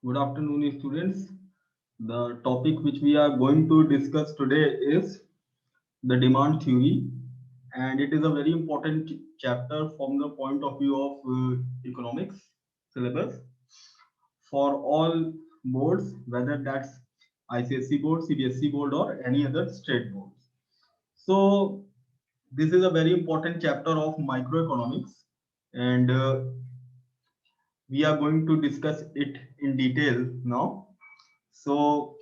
Good afternoon, students. The topic which we are going to discuss today is the demand theory, and it is a very important chapter from the point of view of economics syllabus for all boards, whether that's ICSE board, CBSE board, or any other state boards. So, this is a very important chapter of microeconomics, and we are going to discuss it in detail now. So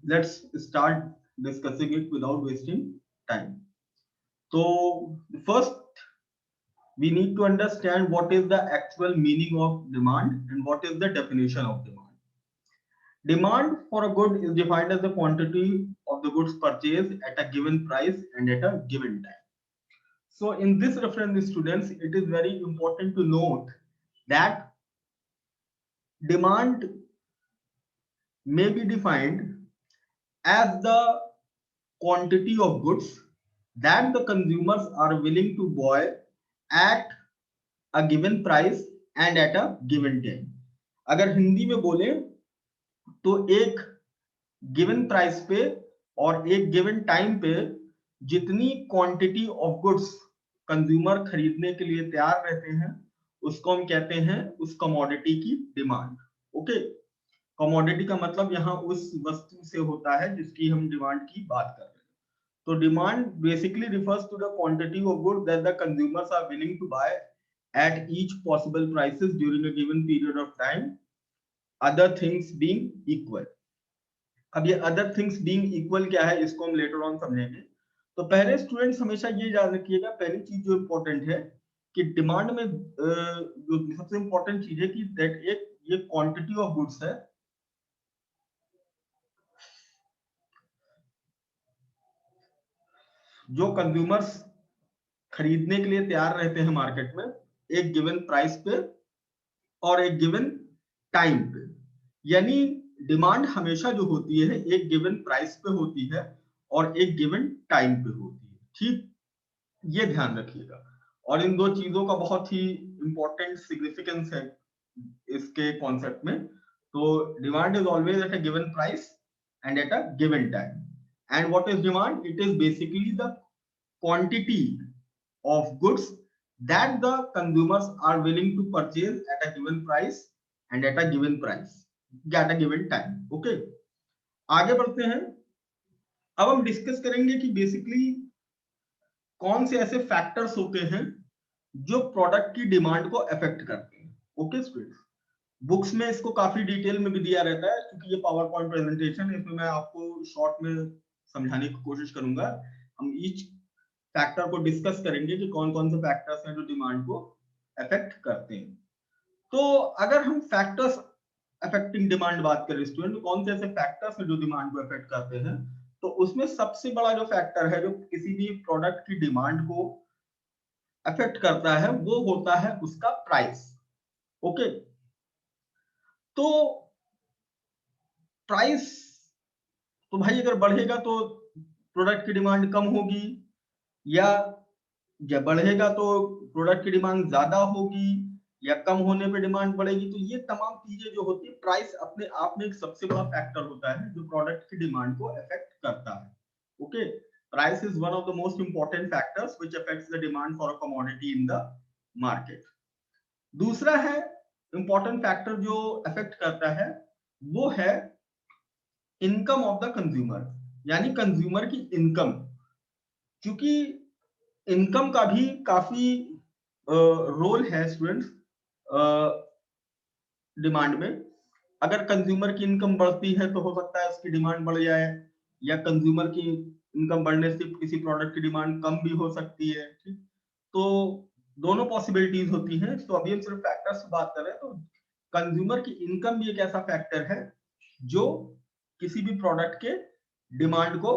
let's start discussing it without wasting time. So first we need to understand what is the actual meaning of demand and what is the definition of demand. Demand for a good is defined as the quantity of the goods purchased at a given price and at a given time. So in this reference, students, it is very important to note that demand may be defined as the quantity of goods that the consumers are willing to buy at a given price and at a given time. अगर हिंदी में बोले तो एक given price पे और एक given time पे जितनी क्वांटिटी ऑफ गुड्स कंज्यूमर खरीदने के लिए तैयार रहते हैं उसको हम कहते हैं उस कमोडिटी की डिमांड. ओके, कमोडिटी का मतलब यहाँ उस वस्तु से होता है जिसकी हम डिमांड की बात कर रहे हैं. So demand basically refers to the quantity of goods that the consumers are willing to buy at each possible prices during a given period of time, other things being equal. अब ये other things being equal क्या है इसको हम later on समझेंगे. तो पहले students हमेशा ये याद रखिएगा, पहली चीज जो इम्पोर्टेंट है कि डिमांड में जो सबसे इम्पोर्टेंट चीज है कि दैट एक ये क्वांटिटी ऑफ गुड्स है जो कंज्यूमर्स खरीदने के लिए तैयार रहते हैं मार्केट में एक गिवन प्राइस पे और एक गिवन टाइम पे. यानी डिमांड हमेशा जो होती है एक गिवन प्राइस पे होती है और एक गिवन टाइम पे होती है. ठीक, ये ध्यान रखिएगा. और इन दो चीजों का बहुत ही इंपॉर्टेंट सिग्निफिकेंस है इसके कॉन्सेप्ट में. तो demand is always at a given price and at a given time. And what is demand? It is basically the quantity of goods that the consumers are willing to purchase at a given price and at a given price at a given time. Okay, आगे बढ़ते हैं. अब हम discuss करेंगे कि basically कौन से ऐसे फैक्टर्स होते हैं जो प्रोडक्ट की डिमांड को अफेक्ट करते हैं. ओके स्टूडेंट्स, बुक्स में इसको काफी डिटेल में भी दिया रहता है क्योंकि ये पावर पॉइंट प्रेजेंटेशन है, इसमें मैं आपको शॉर्ट में समझाने की कोशिश करूंगा. हम ईच फैक्टर को डिस्कस करेंगे कि कौन कौन से फैक्टर्स हैं जो डिमांड को अफेक्ट करते हैं. तो अगर हम फैक्टर्स अफेक्टिंग डिमांड बात करें स्टूडेंट, तो कौन से ऐसे फैक्टर्स हैं जो डिमांड को अफेक्ट करते हैं, तो उसमें सबसे बड़ा जो फैक्टर है जो किसी भी प्रोडक्ट की डिमांड को अफेक्ट करता है वो होता है उसका प्राइस. ओके, तो प्राइस तो भाई अगर बढ़ेगा तो प्रोडक्ट की डिमांड कम होगी या जब बढ़ेगा तो प्रोडक्ट की डिमांड ज्यादा होगी या कम होने पे डिमांड बढ़ेगी. तो ये तमाम चीजें जो होती है, प्राइस अपने आप में एक सबसे बड़ा फैक्टर होता है जो प्रोडक्ट की डिमांड को अफेक्ट करता है. Okay, price is one of the most important factors which affects the demand for a commodity in the market. दूसरा है इंपॉर्टेंट फैक्टर जो अफेक्ट करता है वो है इनकम ऑफ द कंज्यूमर, यानी कंज्यूमर की इनकम. क्योंकि इनकम का भी काफी रोल है स्टूडेंट्स डिमांड में. अगर कंज्यूमर की इनकम बढ़ती है तो हो सकता है उसकी डिमांड बढ़ जाए, या कंज्यूमर की इनकम बढ़ने से किसी प्रोडक्ट की डिमांड कम भी हो सकती है. ठीक, तो दोनों पॉसिबिलिटीज होती हैं. तो अभी हम सिर्फ फैक्टर्स की बात कर रहे हैं. तो कंज्यूमर की इनकम भी एक ऐसा फैक्टर है जो किसी भी प्रोडक्ट के डिमांड को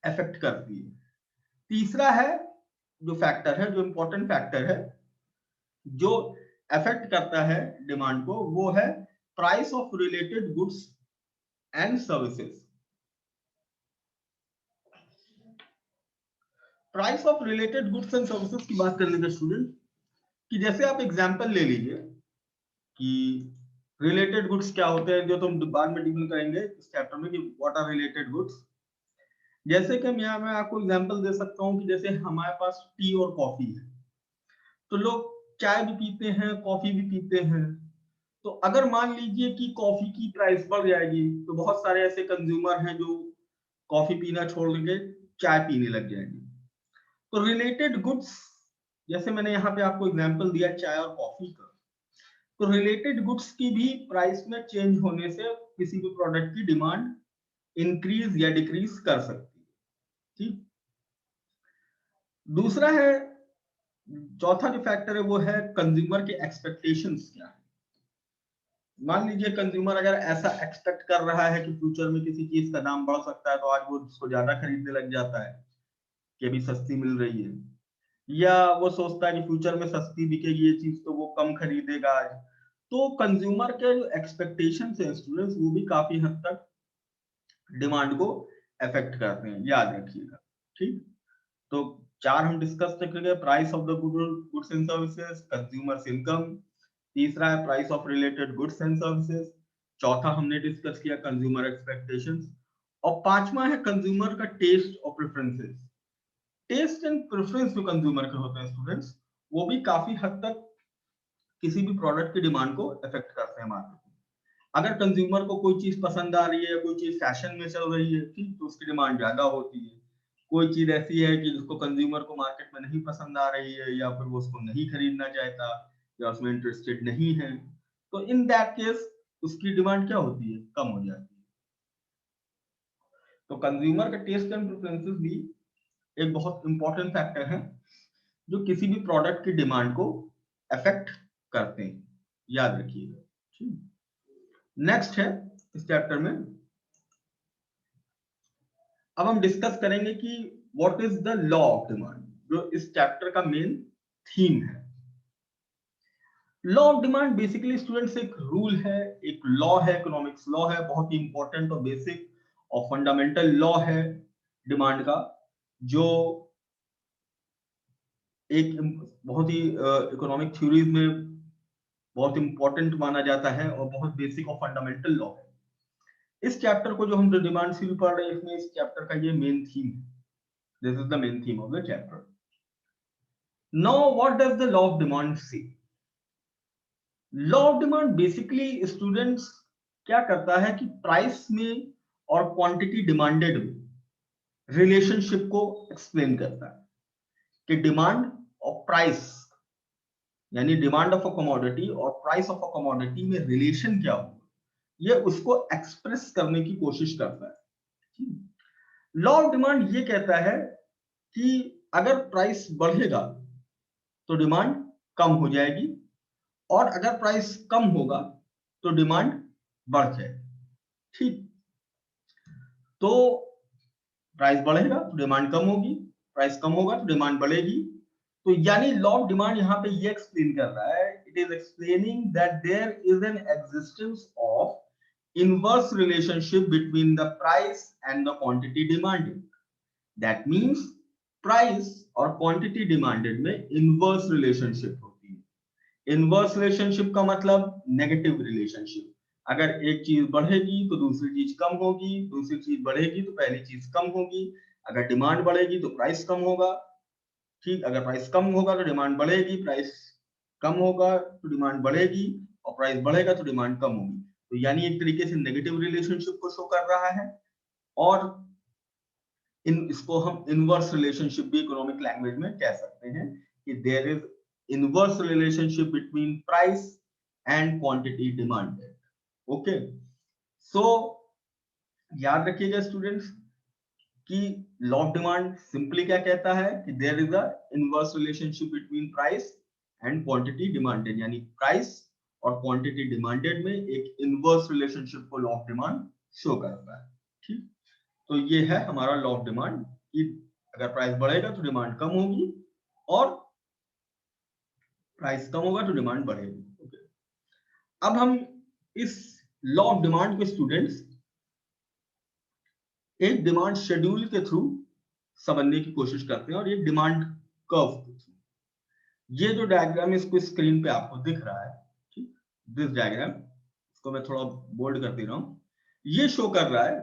अफेक्ट करती है. तीसरा है जो फैक्टर है, जो इंपॉर्टेंट फैक्टर है जो अफेक्ट करता है डिमांड को, वो है price of related goods and services. Price of related goods and services की बात कर लेंगे स्टूडेंट, कि जैसे आप एग्जांपल ले लीजिए कि रिलेटेड गुड्स क्या होते हैं, जो तुम बाद में डिफाइन करेंगे इस चैप्टर में कि व्हाट आर रिलेटेड गुड्स। जैसे कि यहाँ मैं आपको एग्जांपल दे सकता हूँ कि जैसे हमारे पास टी और कॉफी है, तो लोग चाय भी पीते हैं, कॉफी भी पीते हैं। तो अगर मान लीजिए कि कॉफी की प्राइस बढ़ जाएगी, तो बहुत सारे ऐसे कंज्यूमर हैं जो कॉफी पीना छोड़ के चाय पीने लग जाएंगे। तो रिलेटेड गुड्स, जैसे मैंने यहाँ पे आपको एग्जांपल दिया चाय और कॉफी का, तो रिलेटेड गुड्स की भी प्राइस में चेंज होने से किसी भी प्रोडक्ट की डिमांड इंक्रीज या डिक्रीज कर सकती है। ठीक, दूसरा है, चौथा जो फैक्टर है वो है कंज्यूमर के एक्सपेक्टेशंस क्या है। मान लीजिए कंज्यूमर अगर ऐसा एक्सपेक्ट कर रहा है कि फ्यूचर में किसी चीज का दाम बढ़ सकता है, तो आज वो उसको ज्यादा खरीदने लग जाता है कि अभी सस्ती मिल रही है, या वो सोचता है कि फ्यूचर में सस्ती बिकेगी ये चीज तो वो कम खरीदेगा आज। तो कंज्यूमर के जो एक्सपेक्टेशन है स्टूडेंट्स, वो भी काफी हद तक डिमांड को अफेक्ट करते हैं, याद रखिएगा। ठीक, तो चार हम डिस्कस करेंगे, price of the goods and services, consumers income, तीसरा है price of related goods and services, चौथा हमने डिस्कस किया कंज्यूमर एक्सपेक्टेशंस, और पांचवा है कंज्यूमर का टेस्ट और प्रेफरेंसेस। टेस्ट एंड प्रेफरेंस जो कंज्यूमर के होते हैं स्टूडेंट्स, वो भी काफी हद तक किसी भी प्रोडक्ट की डिमांड को अफेक्ट करते हैं मार्केट में। अगर कंज्यूमर को कोई चीज पसंद आ रही है, कोई चीज फैशन में चल रही है, ठीक, तो उसकी डिमांड ज्यादा होती है। कोई चीज ऐसी है कि जिसको कंज्यूमर को मार्केट में नहीं पसंद आ रही है, या फिर वो उसको नहीं खरीदना चाहता, या उसमें इंटरेस्टेड नहीं है, तो इन दैट केस उसकी डिमांड क्या होती है, कम हो जाती है। तो कंज्यूमर का टेस्ट एंड प्रेफरेंसेस भी एक बहुत इंपॉर्टेंट फैक्टर है जो किसी भी प्रोडक्ट की डिमांड को अफेक्ट करते हैं, याद रखिएगा। नेक्स्ट है इस चैप्टर में, अब हम डिस्कस करेंगे कि what is the law of demand, जो इस चैप्टर का मेन थीम है। Law of demand basically students एक रूल है, एक लॉ है, इकोनॉमिक्स लॉ है, बहुत ही इंपॉर्टेंट और बेसिक और फंडामेंटल लॉ है डिमांड का, जो एक बहुत ही इकोनॉमिक थ्योरीज में बहुत इंपॉर्टेंट माना जाता है और बहुत बेसिक और फंडामेंटल लॉ है। इस चैप्टर को जो हम डिमांड सील पढ़ रहे हैं, इसमें इस चैप्टर का ये मेन थीम है। This is the main theme of the chapter. Now what does the law of demand say? Law of demand basically students क्या करता है कि प्राइस में और क्वांटिटी डिमांडेड में रिलेशनशिप को एक्सप्लेन करता है कि डिमांड और प्राइस, यानी डिमांड ऑफ अ कमोडिटी और प्राइस ऑफ अ कमोडिटी में रिलेशन क्या हो, ये उसको एक्सप्रेस करने की कोशिश करता है। लॉ ऑफ डिमांड ये कहता है कि अगर प्राइस बढ़ेगा तो डिमांड कम हो जाएगी, और अगर प्राइस कम होगा तो डिमांड बढ़ जाएगी। ठीक, तो प्राइस बढ़ेगा तो डिमांड कम होगी, प्राइस कम होगा तो डिमांड बढ़ेगी। तो यानी लॉ ऑफ डिमांड यहाँ पे ये एक्सप्लेन कर रहा है, it is explaining that there is an existence of inverse relationship between the price and the quantity demanded. That means price और क्वांटिटी डिमांडेड में इनवर्स रिलेशनशिप होती है। इनवर्स रिलेशनशिप का मतलब नेगेटिव रिलेशनशिप। अगर एक चीज बढ़ेगी तो दूसरी चीज कम होगी, दूसरी चीज बढ़ेगी तो पहली चीज कम होगी। अगर डिमांड बढ़ेगी तो प्राइस कम होगा, ठीक, अगर प्राइस कम होगा तो डिमांड बढ़ेगी, प्राइस कम होगा तो डिमांड बढ़ेगी, और प्राइस बढ़ेगा तो डिमांड कम होगी। तो यानी एक तरीके से नेगेटिव रिलेशनशिप को शो कर रहा है। और इसको हम इनवर्स रिलेशनशिप भी इकोनॉमिक लैंग्वेज में कह सकते हैं कि there is inverse relationship between price and quantity demanded. Okay, so याद रखिएगा स्टूडेंट्स कि लॉ ऑफ डिमांड सिंपली क्या कहता है कि there is a inverse relationship between price and quantity demanded, यानी प्राइस और क्वांटिटी डिमांडेड में एक इनवर्स रिलेशनशिप को लॉ ऑफ डिमांड शो करता है। ठीक, तो ये है हमारा लॉ ऑफ डिमांड कि अगर प्राइस बढ़ेगा तो डिमांड कम होगी, और प्राइस कम होगा तो डिमांड बढ़ेगी। ओके, अब हम इस लॉ ऑफ डिमांड के स्टूडेंट्स एक डिमांड शेड्यूल के थ्रू समझने की कोशिश करते हैं, और एक डिमांड कर्व के थ्रू। ये जो डायग्राम इसको स्क्रीन पे आपको दिख रहा है, ठीक, दिस डायग्राम इसको मैं थोड़ा बोल्ड कर दे रहा हूं, ये शो कर रहा है,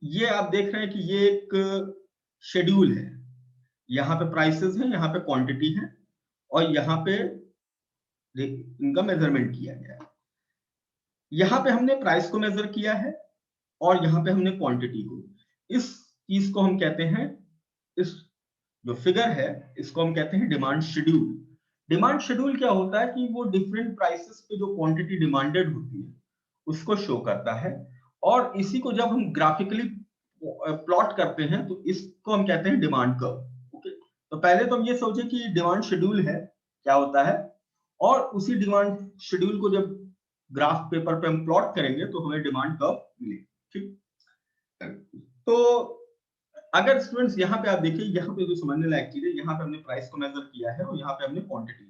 ये आप देख रहे हैं कि ये एक शेड्यूल है, यहाँ पे प्राइसेस हैं, यहाँ पे क्वांटिटी है, और यहाँ पे इनका मेजरमेंट किया गया है। यहाँ पे हमने प्राइस को मेजर किया है और यहाँ पे हमने क्वांटिटी को। इस चीज को हम कहते हैं, इस जो फिगर है इसको हम कहते हैं डिमांड शेड्यूल। डिमांड शेड्यूल क्या होता है कि वो डिफरेंट प्राइसेस पे जो क्वांटिटी डिमांडेड होती है उसको शो करता है, और इसी को जब हम ग्राफिकली प्लॉट करते हैं तो इसको हम कहते हैं डिमांड कर्व। ओके, तो पहले तो हम ये सोचे कि डिमांड शेड्यूल है क्या होता है, और उसी डिमांड शेड्यूल को जब ग्राफ पेपर पे हम प्लॉट करेंगे तो हमें डिमांड कर्व मिलेगी। ठीक, तो अगर स्टूडेंट्स यहाँ पे आप देखिए, यहाँ पे जो समझने लायक चीज है, यहाँ पे हमने प्राइस को मेजर किया है और यहाँ पे हमने quantity,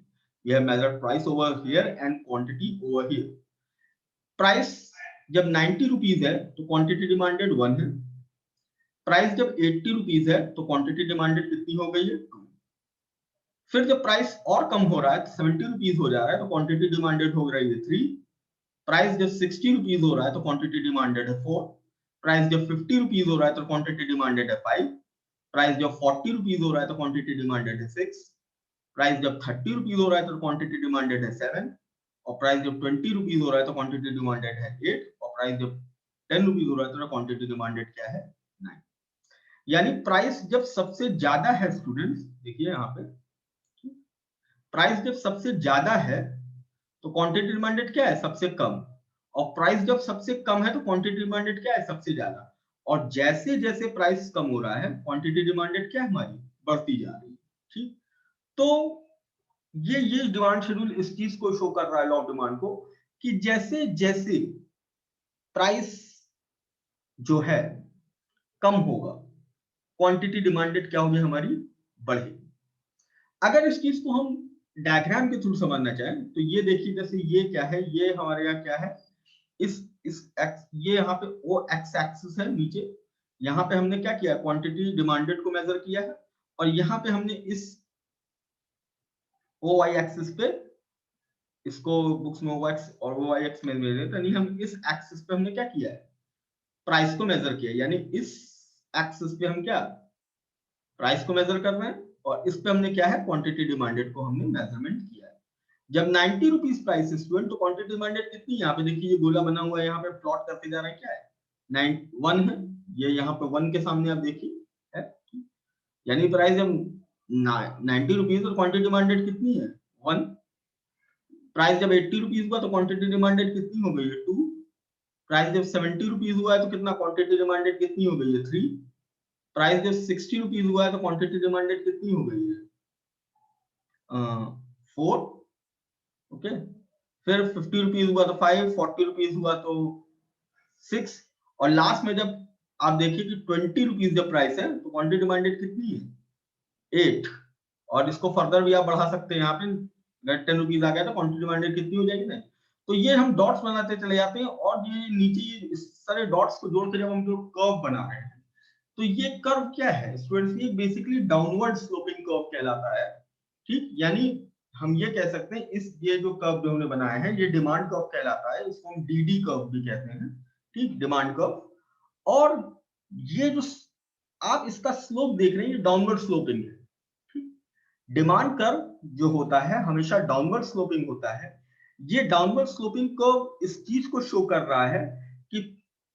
we have measured price over here and quantity over here. Price जब 90 रुपीज है तो क्वांटिटी डिमांडेड 1 है। प्राइस जब 80 रुपीज है तो क्वांटिटी डिमांडेड कितनी हो गई है, 2। फिर जब प्राइस और कम हो रहा है, 70 रुपीज हो जा रहा है तो क्वांटिटी डिमांडेड हो रही है 3। प्राइस जब 60 रुपीज हो रहा है तो क्वांटिटी डिमांडेड है 4। प्राइस जब 50 रुपीज हो रहा है तो क्वांटिटी डिमांडेड है 5। प्राइस जब 40 रुपीज हो रहा है तो क्वांटिटी डिमांडेड है 6। प्राइस जब 30 रुपीज हो रहा है तो क्वांटिटी डिमांडेड है 7। और प्राइस जब 20 रुपीज हो रहा है तो क्वांटिटी डिमांडेड है 8। और प्राइस जब 10 रुपीज हो रहा है तो क्वांटिटी डिमांडेड क्या है, 9। यानी प्राइस जब सबसे ज्यादा है स्टूडेंट्स, देखिए यहाँ पे प्राइस जब सबसे ज्यादा है तो क्वांटिटी डिमांडेड क्या है, सबसे कम। और प्राइस जब सबसे कम है तो क्वांटिटी डिमांडेड क्या है, सबसे ज्यादा। और जैसे जैसे प्राइस कम हो रहा है क्वांटिटी डिमांडेड क्या है, हमारी बढ़ती जा रही है। ठीक, तो ये डिमांड शेड्यूल इस चीज को शो कर रहा है, लॉ ऑफ डिमांड को, कि जैसे जैसे प्राइस जो है कम होगा क्वांटिटी डिमांडेड क्या होगी, हमारी बढ़ेगी। अगर इस चीज को हम डायग्राम के थ्रू समझना चाहें तो ये देखिए, जैसे ये क्या है, ये हमारे यहाँ क्या है, इस एक्स, ये यहाँ पे ओ एक्स एक्सिस है नीचे, यहाँ पे हमने क्या किया, क्वांटिटी डिमांडेड को मेजर किया है, और यहाँ पे हमने इस ओ वाई एक्सिस पे, इसको बुक्स में ओ एक्स और ओ वाई एक्स में मेजर, यानी हम इस एक्सिस पे हमने क्या किया है, प्राइस को मेजर किया। यानी इस एक्सिस पे हम क्या प्राइस को मेजर कर रहे हैं, और इस पे हमने क्या है, क्वांटिटी डिमांडेड को हमने मेजरमेंट किया है। जब 90 रुपीज प्राइस स्टूडेंट तो क्वांटिटी डिमांडेड कितनी, यहाँ पे देखिए ये गोला बना हुआ है, यहाँ पे प्लॉट करते जा रहे हैं, क्या है, 1 है, ये यहाँ पे 1 के सामने आप देखिए है। यानी प्राइस जब 90 रुपीज और क्वांटिटी डिमांडेड कितनी है, 1। प्राइस जब 80 रुपीज हुआ तो क्वांटिटी डिमांडेड कितनी हो गई है, 2। प्राइस जब 70 रुपीज हुआ है तो कितना, क्वांटिटी डिमांडेड कितनी हो गई है, 3। प्राइस जब 60 रुपीज हुआ है तो क्वांटिटी डिमांडेड कितनी हो गई है, 4। ओके, फिर 50 रुपीज हुआ तो 5, 40 रुपीज हुआ तो 6, और लास्ट में जब आप देखिए कि 20 रुपीज जब प्राइस है तो क्वांटिटी डिमांडेड कितनी है, 8। और इसको फर्दर भी आप बढ़ा सकते हैं, यहाँ पे अगर 10 रुपीज आ गया तो क्वांटिटी डिमांडेड कितनी हो जाएगी ना। तो ये हम डॉट्स बनाते चले जाते हैं, और ये नीचे इस सारे डॉट्स को जोड़ के जब हम जो कर्व बना रहे हैं, तो ये कर्व क्या है स्टूडेंट्स, ये बेसिकली डाउनवर्ड स्लोपिंग कर्व कहलाता है। ठीक, यानी हम ये कह सकते हैं, इस ये जो कर्व जो हमने बनाया है ये डिमांड कर्व कहलाता है, इसको हम डीडी कर्व भी कहते हैं। ठीक, डिमांड कर्व। और ये जो आप इसका स्लोप देख रहे हैं, ये डाउनवर्ड स्लोपिंग है। डिमांड कर्व जो होता है हमेशा डाउनवर्ड स्लोपिंग होता है। ये डाउनवर्ड स्लोपिंग कर्व इस चीज को शो कर रहा है कि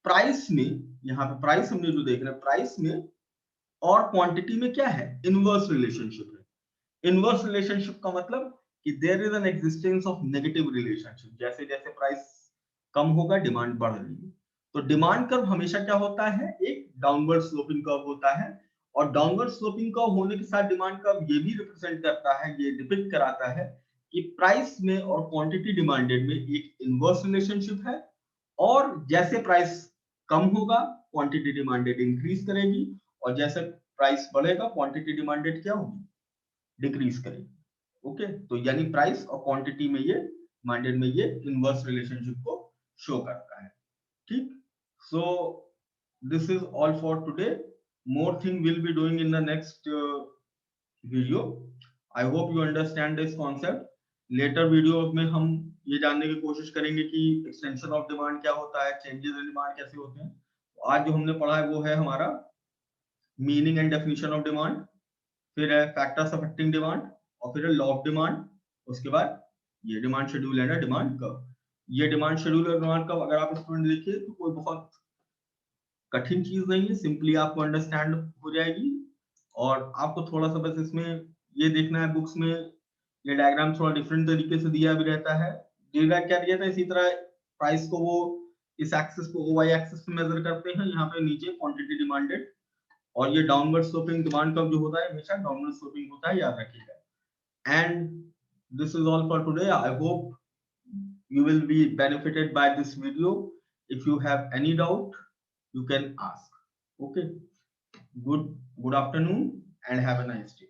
प्राइस में, यहाँ पे प्राइस हमने जो देख रहे हैं, प्राइस में और क्वांटिटी में क्या है, इनवर्स रिलेशनशिप है। इनवर्स रिलेशनशिप का मतलब कि there is an existence of negative relationship, जैसे जैसे प्राइस कम होगा डिमांड बढ़ रही है। तो डिमांड कर्व हमेशा क्या होता है, एक डाउनवर्ड स्लोपिंग कर्व होता है। और डाउनवर्ड स्लोपिंग कर्व होने के साथ डिमांड कर्व ये भी रिप्रेजेंट करता है, ये डिपिक्ट कराता है कि प्राइस में और क्वांटिटी डिमांडेड में एक इनवर्स रिलेशनशिप है, और जैसे प्राइस कम होगा क्वांटिटी डिमांडेड इंक्रीज करेगी, और जैसे प्राइस बढ़ेगा क्वांटिटी डिमांडेड क्या होगी, डिक्रीज करेगी। ओके, तो यानी प्राइस और क्वांटिटी में ये डिमांडेड में ये इनवर्स रिलेशनशिप को शो करता है। ठीक, so this is all for today, more thing we'll be doing in the next video. I hope you understand this concept. Later video में हम ये जानने की कोशिश करेंगे कि एक्सटेंशन ऑफ डिमांड क्या होता है, चेंजेस इन डिमांड कैसे होते हैं। तो आज जो हमने पढ़ा है वो है हमारा meaning and definition of demand, फिर है फैक्टर्स अफेक्टिंग डिमांड, और फिर है लॉ ऑफ डिमांड। उसके बाद ये demand schedule and demand curve. ये डिमांड शेड्यूल और डिमांड कर्व अगर आप स्टूडेंट देखिए तो कोई बहुत कठिन चीज नहीं है, सिंपली आपको अंडरस्टैंड हो जाएगी। और आपको थोड़ा सा बस इसमें ये देखना है, बुक्स में ये डायग्राम थोड़ा डिफरेंट तरीके से दिया भी रहता है। दिया क्या दिया था, इसी तरह प्राइस को वो इस एक्सिस को वाई एक्सिस पे मेजर करते हैं, यहाँ पे नीचे क्वांटिटी डिमांडेड, और ये डाउनवर्ड स्लोपिंग डिमांड कर्व जो होता है हमेशा डाउनवर्ड स्लोपिंग होता है, याद रखिएगा। And this is all for today. I hope you will be benefited by this video. If you have any doubt, you can ask. Okay, good afternoon and have a nice day.